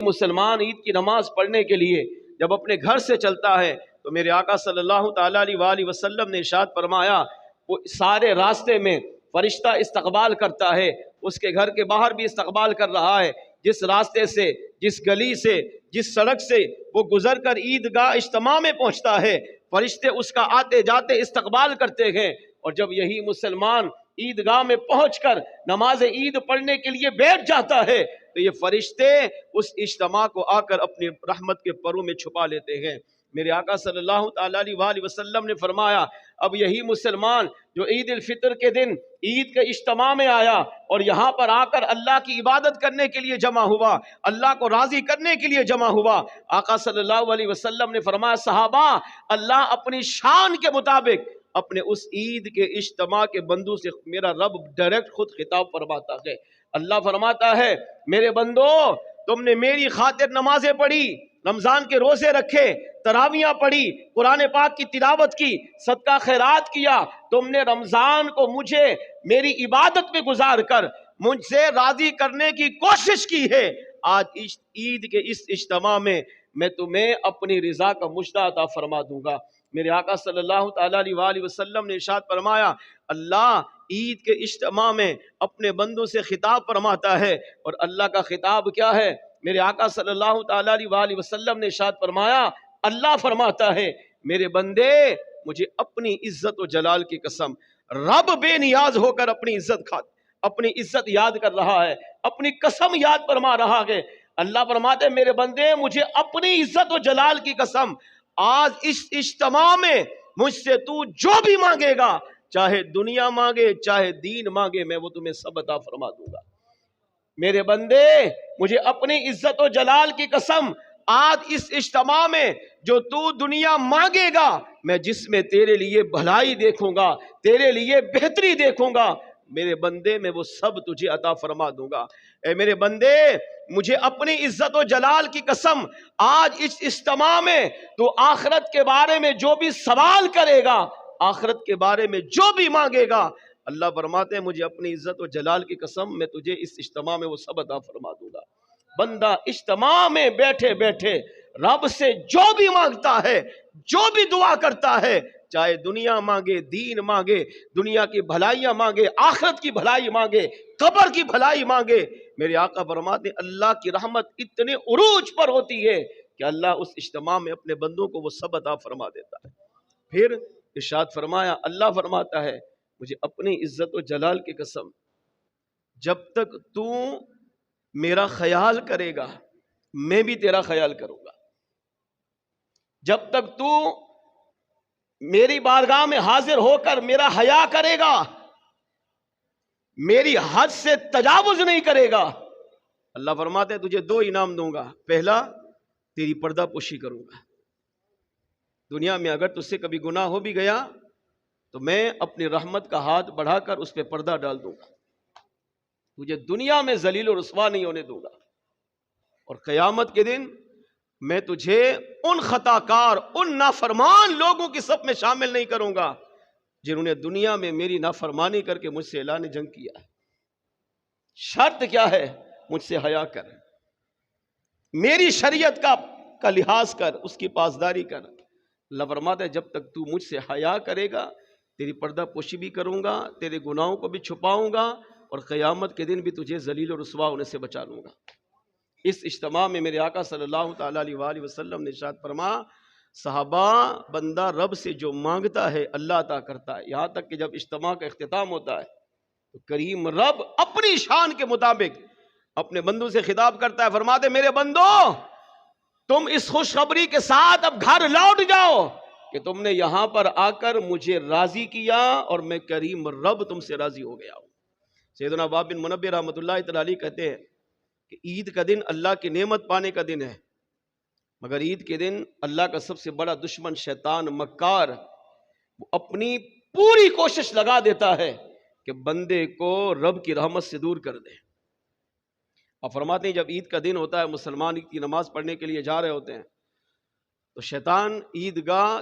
مسلمان عید کی نماز پڑھنے کے لیے جب اپنے گھر سے چلتا ہے تو میرے آقا صلی اللہ تعالیٰ علیہ وسلم نے ارشاد فرمایا وہ سارے راستے میں فرشتہ استقبال کرتا ہے، اس کے گھر کے باہر بھی استقبال کر رہا ہے، جس راستے سے، جس گلی سے، جس سڑک سے وہ گزر کر عیدگاہ اجتماع میں پہنچتا ہے فرشتے اس کا آتے جاتے استقبال کرتے ہیں۔ اور جب یہی مسلمان عیدگاہ میں پہنچ کر نماز عید پڑھنے کے لیے بیٹھ جاتا ہے تو یہ فرشتے اس اجتماع کو آ کر اپنی رحمت کے پروں میں چھپا لیتے ہیں۔ میرے آقا صلی اللہ تعالیٰ علیہ وسلم نے فرمایا اب یہی مسلمان جو عید الفطر کے دن عید کے اجتماع میں آیا اور یہاں پر آ کر اللہ کی عبادت کرنے کے لیے جمع ہوا، اللہ کو راضی کرنے کے لیے جمع ہوا، آقا صلی اللہ علیہ وسلم نے فرمایا صحابہ اللہ اپنی شان کے مطابق اپنے اس عید کے اجتماع کے بندوں سے میرا رب ڈائریکٹ خود خطاب فرماتا ہے۔ اللہ فرماتا ہے میرے بندو تم نے میری خاطر نمازیں پڑھی، رمضان کے روزے رکھے، تراویاں پڑھی، قرآن پاک کی تلاوت کی، صدقہ خیرات کیا، تم نے رمضان کو مجھے میری عبادت میں گزار کر مجھ سے راضی کرنے کی کوشش کی ہے، آج عید کے اس اجتماع میں تمہیں اپنی رضا کا مجدہ عطا فرما دوں گا۔ میرے آقا صلی اللہ تعالیٰ علیہ وسلم نے ارشاد فرمایا اللہ عید کے اجتماع میں اپنے بندوں سے خطاب فرماتا ہے، اور اللہ کا خطاب کیا ہے؟ میرے آقا صلی اللہ تعالیٰ علیہ وسلم نے ارشاد فرمایا اللہ فرماتا ہے میرے بندے مجھے اپنی عزت و جلال کی قسم، رب بے نیاز ہو کر اپنی عزت یاد کر رہا ہے، اپنی قسم یاد فرما رہا ہے۔ اللہ فرماتے ہیں میرے بندے مجھے اپنی عزت و جلال کی قسم آج اس اجتماع میں مجھ سے تو جو بھی مانگے گا، چاہے دنیا مانگے چاہے دین مانگے، میں وہ تمہیں سب عطا فرما دوں گا۔ میرے بندے مجھے اپنی عزت و جلال کی قسم آج اس اجتماع میں جو تو دنیا مانگے گا میں جس میں تیرے لیے بھلائی دیکھوں گا، تیرے لیے بہتری دیکھوں گا، میرے بندے میں وہ سب تجھے عطا فرما دوں گا۔ اے میرے بندے مجھے اپنی عزت و جلال کی قسم آج اس اجتماع میں تو آخرت کے بارے میں جو بھی سوال کرے گا، آخرت کے بارے میں جو بھی مانگے گا، اللہ فرماتے ہیں مجھے اپنی عزت و جلال کی قسم میں تجھے اس اجتماع میں وہ سب عطا فرما دوں گا۔ بندہ اجتماع میں بیٹھے بیٹھے رب سے جو بھی مانگتا ہے، جو بھی دعا کرتا ہے، چاہے دنیا مانگے، دین مانگے، دنیا کی بھلائیاں مانگے، آخرت کی بھلائی مانگے، قبر کی بھلائی مانگے، میرے آقا فرماتے ہیں اللہ کی رحمت اتنے عروج پر ہوتی ہے کہ اللہ اس اجتماع میں اپنے بندوں کو وہ سب عطا فرما دیتا ہے۔ پھر ارشاد فرمایا اللہ فرماتا ہے مجھے اپنی عزت و جلال کی قسم جب تک تو میرا خیال کرے گا میں بھی تیرا خیال کروں گا، جب تک تو میری بارگاہ میں حاضر ہو کر میرا حیا کرے گا، میری حد سے تجاوز نہیں کرے گا، اللہ فرماتے ہیں تجھے دو انعام دوں گا۔ پہلا تیری پردہ پوشی کروں گا، دنیا میں اگر تجھ سے کبھی گناہ ہو بھی گیا تو میں اپنی رحمت کا ہاتھ بڑھا کر اس پہ پردہ ڈال دوں گا، تجھے دنیا میں ذلیل و رسوا نہیں ہونے دوں گا، اور قیامت کے دن میں تجھے ان خطا کار ان نافرمان لوگوں کی صف میں شامل نہیں کروں گا جنہوں نے دنیا میں میری نافرمانی کر کے مجھ سے اعلان جنگ کیا ہے۔ شرط کیا ہے؟ مجھ سے حیا کر، میری شریعت کا لحاظ کر، اس کی پاسداری کر۔ اللہ فرماتا ہے جب تک تو مجھ سے حیا کرے گا تیری پردہ پوشی بھی کروں گا، تیرے گناہوں کو بھی چھپاؤں گا، اور قیامت کے دن بھی تجھے ذلیل و رسوا ہونے سے بچا لوں گا۔ اس اجتماع میں میرے آقا صلی اللہ تعالیٰ علیہ وسلم نے ارشاد فرمایا صحابہ بندہ رب سے جو مانگتا ہے اللہ عطا کرتا ہے، یہاں تک کہ جب اجتماع کا اختتام ہوتا ہے تو کریم رب اپنی شان کے مطابق اپنے بندوں سے خطاب کرتا ہے، فرماتے میرے بندو تم اس خوشخبری کے ساتھ اب گھر لوٹ جاؤ کہ تم نے یہاں پر آ کر مجھے راضی کیا اور میں کریم رب تم سے راضی ہو گیا ہوں۔ سیدنا وہب بن منبہ رحمۃ اللہ تعالی علیہ کہتے ہیں کہ عید کا دن اللہ کی نعمت پانے کا دن ہے، مگر عید کے دن اللہ کا سب سے بڑا دشمن شیطان مکار وہ اپنی پوری کوشش لگا دیتا ہے کہ بندے کو رب کی رحمت سے دور کر دے۔ آپ فرماتے ہیں جب عید کا دن ہوتا ہے مسلمان عید کی نماز پڑھنے کے لیے جا رہے ہوتے ہیں تو شیطان عیدگاہ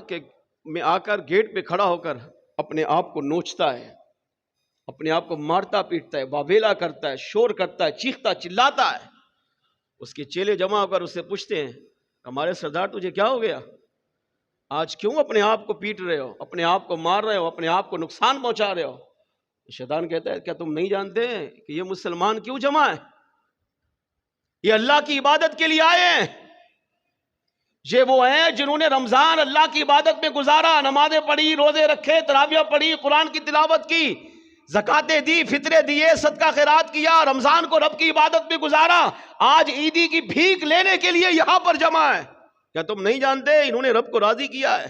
میں آ کر گیٹ پہ کھڑا ہو کر اپنے آپ کو نوچتا ہے، اپنے آپ کو مارتا پیٹتا ہے، واویلا کرتا ہے، شور کرتا ہے، چیختا چلاتا ہے، اس کے چیلے جمع ہو کر اس سے پوچھتے ہیں ہمارے سردار تجھے کیا ہو گیا؟ آج کیوں اپنے آپ کو پیٹ رہے ہو، اپنے آپ کو مار رہے ہو، اپنے آپ کو نقصان پہنچا رہے ہو؟ شیطان کہتا ہے کیا تم نہیں جانتے کہ یہ مسلمان کیوں جمع ہے؟ یہ اللہ کی عبادت کے لیے آئے ہیں، یہ وہ ہیں جنہوں نے رمضان اللہ کی عبادت میں گزارا، نمازیں پڑھی، روزے رکھے، تراویح پڑھی، قرآن کی تلاوت کی، زکاتیں دی، فطرے دیے، صدقہ خیرات کیا، رمضان کو رب کی عبادت میں گزارا، آج عیدی کی بھیک لینے کے لیے یہاں پر جمع ہے۔ کیا تم نہیں جانتے انہوں نے رب کو راضی کیا ہے؟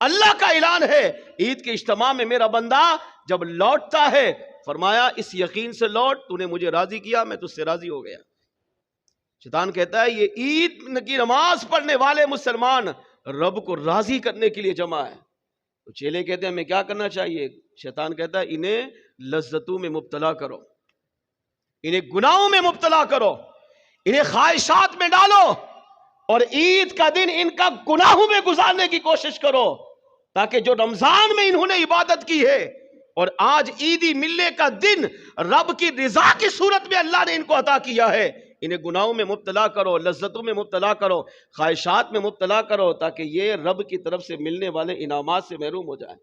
اللہ کا اعلان ہے عید کے اجتماع میں میرا بندہ جب لوٹتا ہے فرمایا اس یقین سے لوٹ تو نے مجھے راضی کیا، میں تجھ سے راضی ہو گیا۔ شیطان کہتا ہے یہ عید کی نماز پڑھنے والے مسلمان رب کو راضی کرنے کے لیے جمع ہے۔ تو چیلے کہتے ہیں ہمیں کیا کرنا چاہیے؟ شیطان کہتا ہے انہیں لذتوں میں مبتلا کرو، انہیں گناہوں میں مبتلا کرو، انہیں خواہشات میں ڈالو، اور عید کا دن ان کا گناہوں میں گزارنے کی کوشش کرو، تاکہ جو رمضان میں انہوں نے عبادت کی ہے اور آج عیدی ملنے کا دن رب کی رضا کی صورت میں اللہ نے ان کو عطا کیا ہے، انہیں گناہوں میں مبتلا کرو، لذتوں میں مبتلا کرو، خواہشات میں مبتلا کرو، تاکہ یہ رب کی طرف سے ملنے والے انعامات سے محروم ہو جائیں۔